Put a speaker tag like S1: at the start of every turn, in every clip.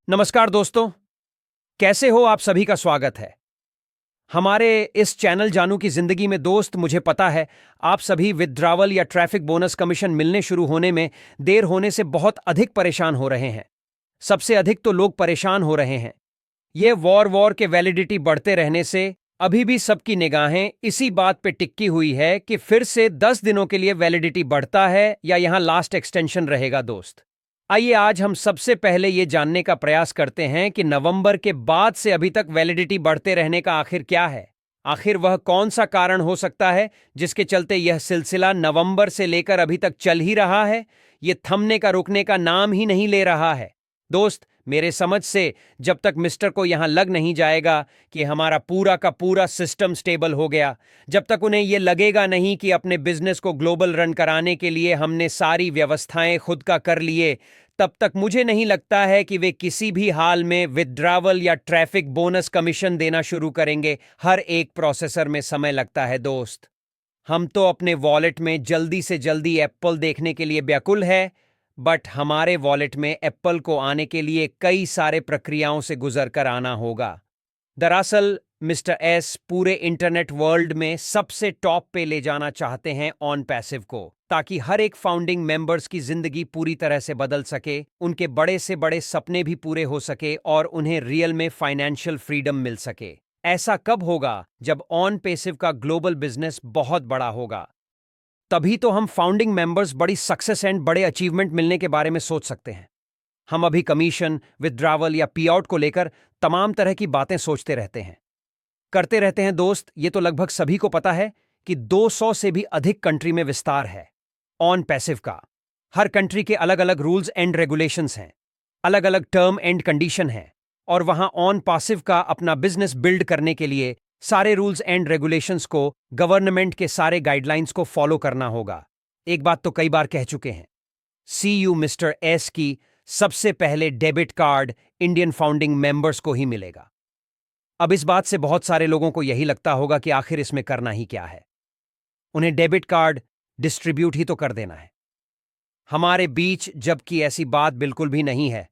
S1: नमस्कार दोस्तों, कैसे हो आप सभी का स्वागत है हमारे इस चैनल जानू की जिंदगी में। दोस्त, मुझे पता है आप सभी विथड्रॉवल या ट्रैफिक बोनस कमीशन मिलने शुरू होने में देर होने से बहुत अधिक परेशान हो रहे हैं। सबसे अधिक तो लोग परेशान हो रहे हैं ये वॉर के वैलिडिटी बढ़ते रहने से। अभी भी सबकी निगाहें इसी बात पे टिकी हुई है कि फिर से 10 दिनों के लिए वैलिडिटी बढ़ता है या यहां लास्ट एक्सटेंशन रहेगा। दोस्त, आइए आज हम सबसे पहले ये जानने का प्रयास करते हैं कि नवंबर के बाद से अभी तक वैलिडिटी बढ़ते रहने का आखिर क्या है। आखिर वह कौन सा कारण हो सकता है जिसके चलते यह सिलसिला नवंबर से लेकर अभी तक चल ही रहा है, ये थमने का रुकने का नाम ही नहीं ले रहा है। दोस्त, मेरे समझ से जब तक मिस्टर को यहां लग नहीं जाएगा कि हमारा पूरा का पूरा सिस्टम स्टेबल हो गया, जब तक उन्हें यह लगेगा नहीं कि अपने बिजनेस को ग्लोबल रन कराने के लिए हमने सारी व्यवस्थाएं खुद का कर लिए, तब तक मुझे नहीं लगता है कि वे किसी भी हाल में विथड्रॉवल या ट्रैफिक बोनस कमीशन देना शुरू करेंगे। हर एक प्रोसेसर में समय लगता है दोस्त। हम तो अपने वॉलेट में जल्दी से जल्दी एप्पल देखने के लिए व्याकुल है, बट हमारे वॉलेट में एप्पल को आने के लिए कई सारे प्रक्रियाओं से गुजर कर आना होगा। दरअसल मिस्टर एस पूरे इंटरनेट वर्ल्ड में सबसे टॉप पे ले जाना चाहते हैं ऑन पैसिव को, ताकि हर एक फाउंडिंग मेंबर्स की जिंदगी पूरी तरह से बदल सके, उनके बड़े से बड़े सपने भी पूरे हो सके और उन्हें रियल में फाइनेंशियल फ्रीडम मिल सके। ऐसा कब होगा? जब ऑन पैसिव का ग्लोबल बिजनेस बहुत बड़ा होगा। तभी तो हम फाउंडिंग मेंबर्स बड़ी सक्सेस एंड बड़े अचीवमेंट मिलने के बारे में सोच सकते हैं। हम अभी कमीशन, विथड्रॉवल या पी आउट को लेकर तमाम तरह की बातें सोचते रहते हैं, करते रहते हैं। दोस्त, ये तो लगभग सभी को पता है कि 200 से भी अधिक कंट्री में विस्तार है ऑन पैसिव का। हर कंट्री के अलग अलग रूल्स एंड रेगुलेशंस हैं, अलग अलग टर्म एंड कंडीशन हैं, और वहां ऑन पैसिव का अपना बिजनेस बिल्ड करने के लिए सारे रूल्स एंड रेगुलेशंस को, गवर्नमेंट के सारे गाइडलाइंस को फॉलो करना होगा। एक बात तो कई बार कह चुके हैं, सी यू मिस्टर एस की सबसे पहले debit card Indian founding members को ही मिलेगा। अब इस बात से बहुत सारे लोगों को यही लगता होगा कि आखिर इसमें करना ही क्या है, उन्हें डेबिट कार्ड डिस्ट्रीब्यूट ही तो कर देना है हमारे बीच, जबकि ऐसी बात बिल्कुल भी नहीं है।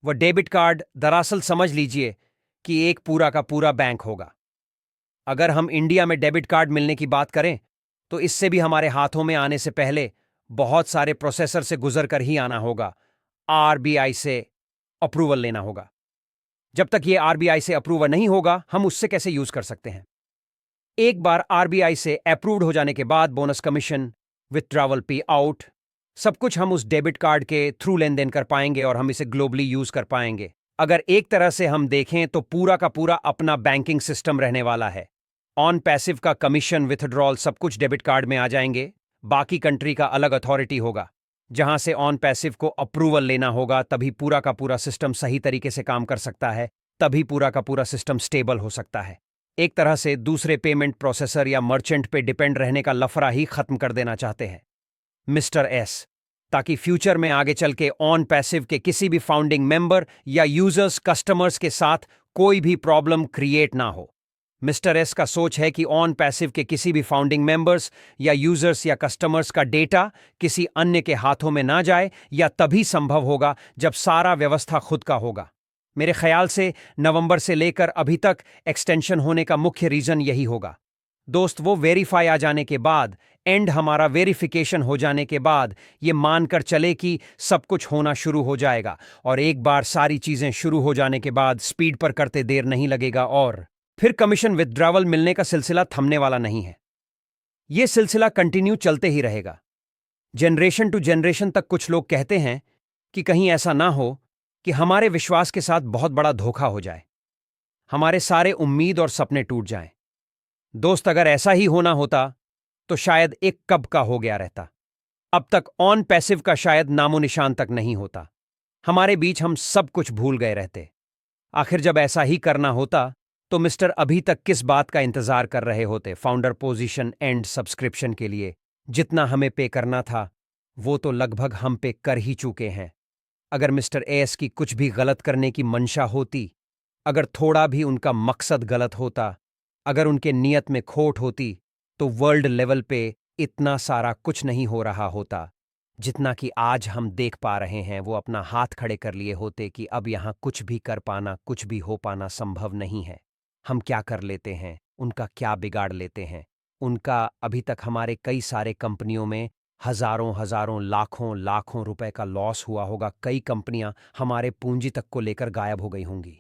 S1: वह डेबिट कार्ड दरअसल समझ लीजिए कि एक पूरा का पूरा बैंक होगा। अगर हम इंडिया में डेबिट कार्ड मिलने की बात करें तो इससे भी हमारे हाथों में आने से पहले बहुत सारे प्रोसेसर से गुजर कर ही आना होगा। आरबीआई से अप्रूवल लेना होगा। जब तक ये आरबीआई से अप्रूवल नहीं होगा, हम उससे कैसे यूज कर सकते हैं? एक बार आरबीआई से अप्रूव्ड हो जाने के बाद बोनस कमीशन, विथड्रॉवल, पे आउट, सब कुछ हम उस डेबिट कार्ड के थ्रू लेन देन कर पाएंगे और हम इसे ग्लोबली यूज कर पाएंगे। अगर एक तरह से हम देखें तो पूरा का पूरा अपना बैंकिंग सिस्टम रहने वाला है। ऑन पैसिव का कमीशन, विथड्रॉल सब कुछ डेबिट कार्ड में आ जाएंगे। बाकी कंट्री का अलग अथॉरिटी होगा जहां से ऑन पैसिव को अप्रूवल लेना होगा, तभी पूरा का पूरा सिस्टम सही तरीके से काम कर सकता है, तभी पूरा का पूरा सिस्टम स्टेबल हो सकता है। एक तरह से दूसरे पेमेंट प्रोसेसर या मर्चेंट पे डिपेंड रहने का लफड़ा ही खत्म कर देना चाहते हैं मिस्टर एस, ताकि फ्यूचर में आगे चल के ऑन पैसिव के किसी भी फाउंडिंग मेंबर या यूजर्स, कस्टमर्स के साथ कोई भी प्रॉब्लम क्रिएट ना हो। मिस्टर एस का सोच है कि ऑन पैसिव के किसी भी फाउंडिंग मेंबर्स या यूजर्स या कस्टमर्स का डेटा किसी अन्य के हाथों में ना जाए, या तभी संभव होगा जब सारा व्यवस्था खुद का होगा। मेरे ख्याल से नवंबर से लेकर अभी तक एक्सटेंशन होने का मुख्य रीजन यही होगा। दोस्त, वो वेरीफाई आ जाने के बाद, एंड हमारा वेरिफिकेशन हो जाने के बाद, ये मानकर चले कि सब कुछ होना शुरू हो जाएगा, और एक बार सारी चीजें शुरू हो जाने के बाद स्पीड पर करते देर नहीं लगेगा, और फिर कमीशन विथड्रॉवल मिलने का सिलसिला थमने वाला नहीं है। यह सिलसिला कंटिन्यू चलते ही रहेगा, जनरेशन टू जनरेशन तक। कुछ लोग कहते हैं कि कहीं ऐसा ना हो कि हमारे विश्वास के साथ बहुत बड़ा धोखा हो जाए, हमारे सारे उम्मीद और सपने टूट जाएं। दोस्त, अगर ऐसा ही होना होता तो शायद एक कब का हो गया रहता। अब तक ऑन पैसिव का शायद नामो निशान तक नहीं होता। हमारे बीच हम सब कुछ भूल गए रहते। आखिर जब ऐसा ही करना होता तो मिस्टर अभी तक किस बात का इंतजार कर रहे होते? फाउंडर पोजीशन एंड सब्सक्रिप्शन के लिए जितना हमें पे करना था वो तो लगभग हम पे कर ही चुके हैं। अगर मिस्टर एस की कुछ भी गलत करने की मंशा होती, अगर थोड़ा भी उनका मकसद गलत होता, अगर उनके नियत में खोट होती, तो वर्ल्ड लेवल पे इतना सारा कुछ नहीं हो रहा होता। जितना कि आज हम देख पा रहे हैं वो अपना हाथ खड़े कर लिए होते कि अब यहाँ कुछ भी कर पाना, कुछ भी हो पाना संभव नहीं है। हम क्या कर लेते हैं, उनका क्या बिगाड़ लेते हैं। उनका अभी तक हमारे कई सारे कंपनियों में हजारों हजारों लाखों लाखों रुपए का लॉस हुआ होगा। कई कंपनियां हमारे पूंजी तक को लेकर गायब हो गई होंगी।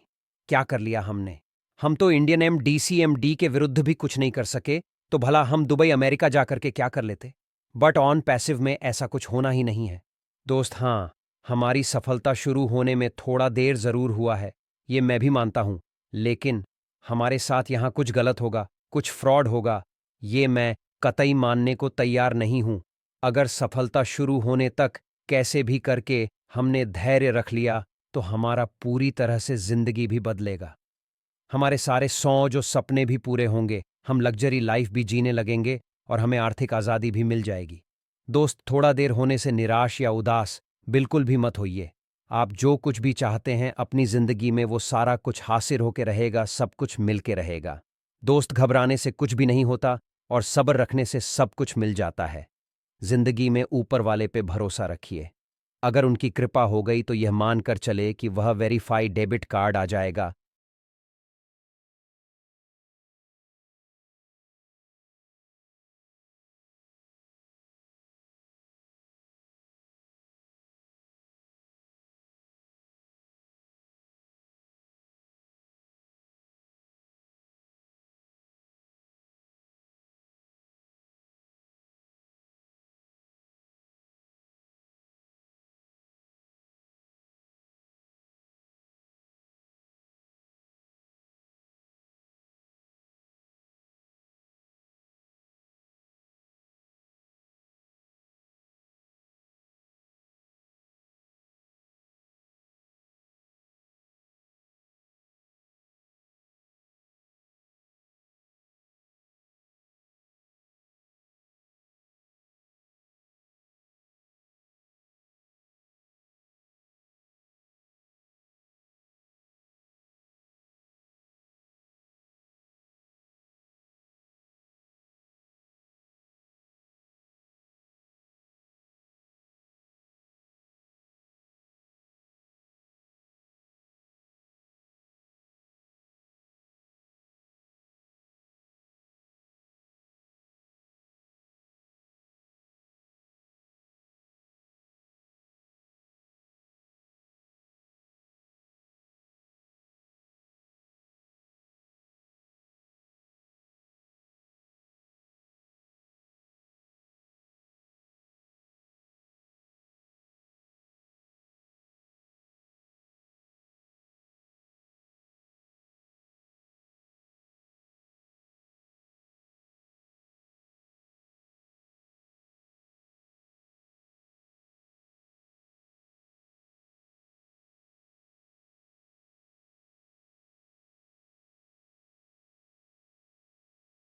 S1: क्या कर लिया हमने? हम तो इंडियन एमडी के विरुद्ध भी कुछ नहीं कर सके, तो भला हम दुबई अमेरिका जाकर के क्या कर लेते? बट ऑन पैसिव में ऐसा कुछ होना ही नहीं है। दोस्त हाँ, हमारी सफलता शुरू होने में थोड़ा देर जरूर हुआ है, ये मैं भी मानता हूं। लेकिन हमारे साथ यहां कुछ गलत होगा, कुछ फ्रॉड होगा, ये मैं कतई मानने को तैयार नहीं हूं। अगर सफलता शुरू होने तक कैसे भी करके हमने धैर्य रख लिया तो हमारा पूरी तरह से जिंदगी भी बदलेगा। हमारे सारे जो सपने भी पूरे होंगे, हम लग्जरी लाइफ भी जीने लगेंगे और हमें आर्थिक आज़ादी भी मिल जाएगी। दोस्त, थोड़ा देर होने से निराश या उदास बिल्कुल भी मत होइए। आप जो कुछ भी चाहते हैं अपनी जिंदगी में वो सारा कुछ हासिल होके रहेगा, सब कुछ मिल के रहेगा। दोस्त, घबराने से कुछ भी नहीं होता और सब्र रखने से सब कुछ मिल जाता है। जिंदगी में ऊपर वाले पे भरोसा रखिए। अगर उनकी कृपा हो गई तो यह मानकर चले कि वह वेरीफाइड डेबिट कार्ड आ जाएगा